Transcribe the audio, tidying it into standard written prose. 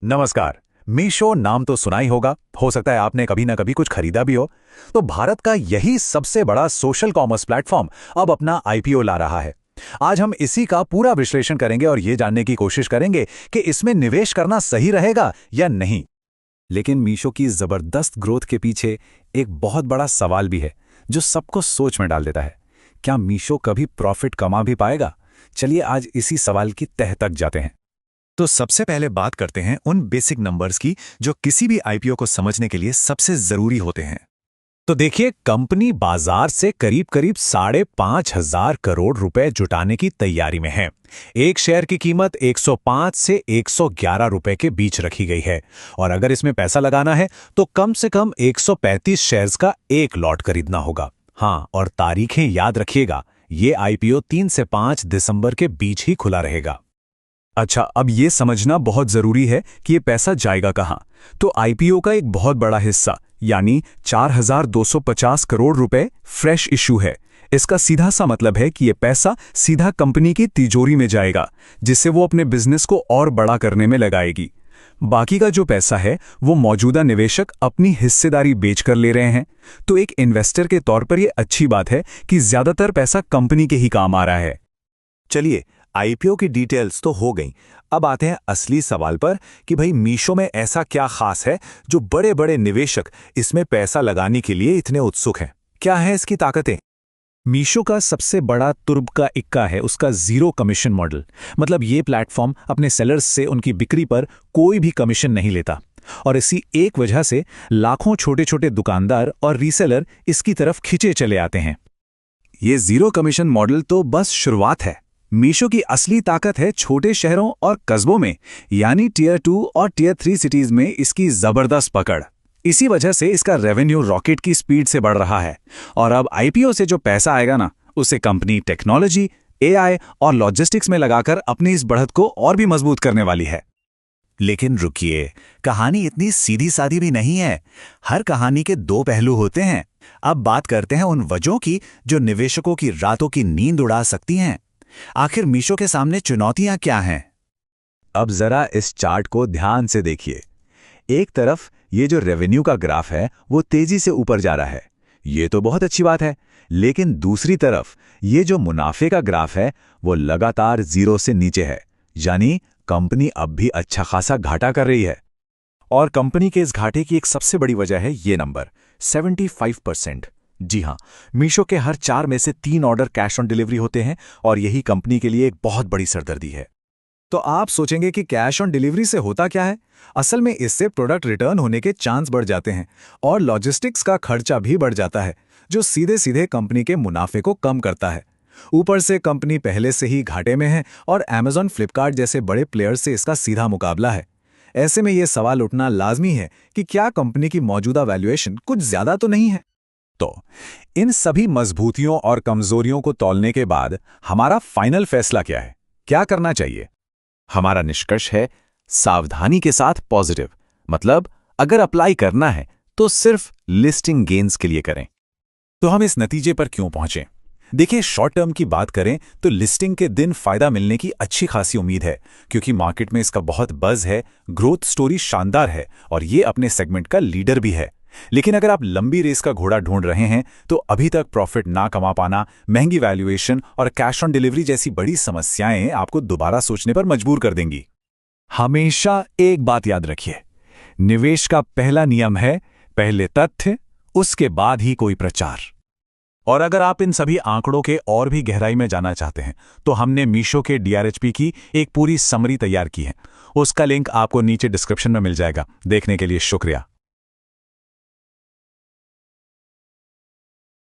नमस्कार। मीशो नाम तो सुना ही होगा, हो सकता है आपने कभी ना कभी कुछ खरीदा भी हो। तो भारत का यही सबसे बड़ा सोशल कॉमर्स प्लेटफॉर्म अब अपना आईपीओ ला रहा है। आज हम इसी का पूरा विश्लेषण करेंगे और ये जानने की कोशिश करेंगे कि इसमें निवेश करना सही रहेगा या नहीं। लेकिन मीशो की जबरदस्त ग्रोथ के पीछे एक बहुत बड़ा सवाल भी है जो सबको सोच में डाल देता है। क्या मीशो कभी प्रॉफिट कमा भी पाएगा? चलिए आज इसी सवाल की तह तक जाते हैं। तो सबसे पहले बात करते हैं उन बेसिक नंबर्स की जो किसी भी आईपीओ को समझने के लिए सबसे जरूरी होते हैं। तो देखिए, कंपनी बाजार से करीब करीब 5,500 करोड़ रुपए जुटाने की तैयारी में है। एक शेयर की कीमत 105 से 111 रुपए के बीच रखी गई है और अगर इसमें पैसा लगाना है तो कम से कम 135 शेयर्स का एक लॉट खरीदना होगा। हाँ, और तारीखें याद रखिएगा, ये आईपीओ 3 से 5 दिसंबर के बीच ही खुला रहेगा। अच्छा, अब ये समझना बहुत जरूरी है कि ये पैसा जाएगा कहाँ। तो आईपीओ का एक बहुत बड़ा हिस्सा यानी 4,250 करोड़ रुपए फ्रेश इशू है। इसका सीधा सा मतलब है कि ये पैसा सीधा कंपनी की तिजोरी में जाएगा, जिससे वो अपने बिजनेस को और बड़ा करने में लगाएगी। बाकी का जो पैसा है वो मौजूदा निवेशक अपनी हिस्सेदारी बेचकर ले रहे हैं। तो एक इन्वेस्टर के तौर पर यह अच्छी बात है कि ज्यादातर पैसा कंपनी के ही काम आ रहा है। चलिए, आईपीओ की डिटेल्स तो हो गई। अब आते हैं असली सवाल पर कि भाई मीशो में ऐसा क्या खास है जो बड़े बड़े निवेशक इसमें पैसा लगाने के लिए इतने उत्सुक हैं। क्या है इसकी ताकतें? मीशो का सबसे बड़ा तुर्ब का इक्का है उसका जीरो कमीशन मॉडल। मतलब ये प्लेटफॉर्म अपने सेलर्स से उनकी बिक्री पर कोई भी कमीशन नहीं लेता और इसी एक वजह से लाखों छोटे छोटे दुकानदार और रीसेलर इसकी तरफ खिंचे चले आते हैं। ये जीरो कमीशन मॉडल तो बस शुरुआत है। मीशो की असली ताकत है छोटे शहरों और कस्बों में, यानी टियर 2 और टियर 3 सिटीज में इसकी जबरदस्त पकड़। इसी वजह से इसका रेवेन्यू रॉकेट की स्पीड से बढ़ रहा है और अब आईपीओ से जो पैसा आएगा ना, उसे कंपनी टेक्नोलॉजी, एआई और लॉजिस्टिक्स में लगाकर अपनी इस बढ़त को और भी मजबूत करने वाली है। लेकिन रुकिए, कहानी इतनी सीधी सादी भी नहीं है। हर कहानी के दो पहलू होते हैं। अब बात करते हैं उन वजहों की जो निवेशकों की रातों की नींद उड़ा सकती हैं। आखिर मीशो के सामने चुनौतियां क्या हैं? अब जरा इस चार्ट को ध्यान से देखिए। एक तरफ ये जो रेवेन्यू का ग्राफ है वो तेजी से ऊपर जा रहा है, ये तो बहुत अच्छी बात है। लेकिन दूसरी तरफ ये जो मुनाफे का ग्राफ है वो लगातार जीरो से नीचे है, यानी कंपनी अब भी अच्छा खासा घाटा कर रही है। और कंपनी के इस घाटे की एक सबसे बड़ी वजह है ये नंबर 75%। जी हाँ, मीशो के हर 4 में से 3 ऑर्डर कैश ऑन डिलीवरी होते हैं और यही कंपनी के लिए एक बहुत बड़ी सरदर्दी है। तो आप सोचेंगे कि कैश ऑन डिलीवरी से होता क्या है? असल में इससे प्रोडक्ट रिटर्न होने के चांस बढ़ जाते हैं और लॉजिस्टिक्स का खर्चा भी बढ़ जाता है, जो सीधे सीधे कंपनी के मुनाफे को कम करता है। ऊपर से कंपनी पहले से ही घाटे में है और Amazon, फ्लिपकार्ट जैसे बड़े प्लेयर्स से इसका सीधा मुकाबला है। ऐसे में यह सवाल उठना लाजमी है कि क्या कंपनी की मौजूदा वैल्यूएशन कुछ ज्यादा तो नहीं है? तो इन सभी मजबूतियों और कमजोरियों को तौलने के बाद हमारा फाइनल फैसला क्या है? क्या करना चाहिए? हमारा निष्कर्ष है सावधानी के साथ पॉजिटिव। मतलब अगर अप्लाई करना है तो सिर्फ लिस्टिंग गेन्स के लिए करें। तो हम इस नतीजे पर क्यों पहुंचे? देखिए, शॉर्ट टर्म की बात करें तो लिस्टिंग के दिन फायदा मिलने की अच्छी खासी उम्मीद है, क्योंकि मार्केट में इसका बहुत बज़ है, ग्रोथ स्टोरी शानदार है और ये अपने सेगमेंट का लीडर भी है। लेकिन अगर आप लंबी रेस का घोड़ा ढूंढ रहे हैं तो अभी तक प्रॉफिट ना कमा पाना, महंगी वैल्यूएशन और कैश ऑन डिलीवरी जैसी बड़ी समस्याएं आपको दोबारा सोचने पर मजबूर कर देंगी। हमेशा एक बात याद रखिए, निवेश का पहला नियम है पहले तथ्य, उसके बाद ही कोई प्रचार। और अगर आप इन सभी आंकड़ों के और भी गहराई में जाना चाहते हैं तो हमने मीशो के डीआरएचपी की एक पूरी समरी तैयार की है। उसका लिंक आपको नीचे डिस्क्रिप्शन में मिल जाएगा। देखने के लिए शुक्रिया।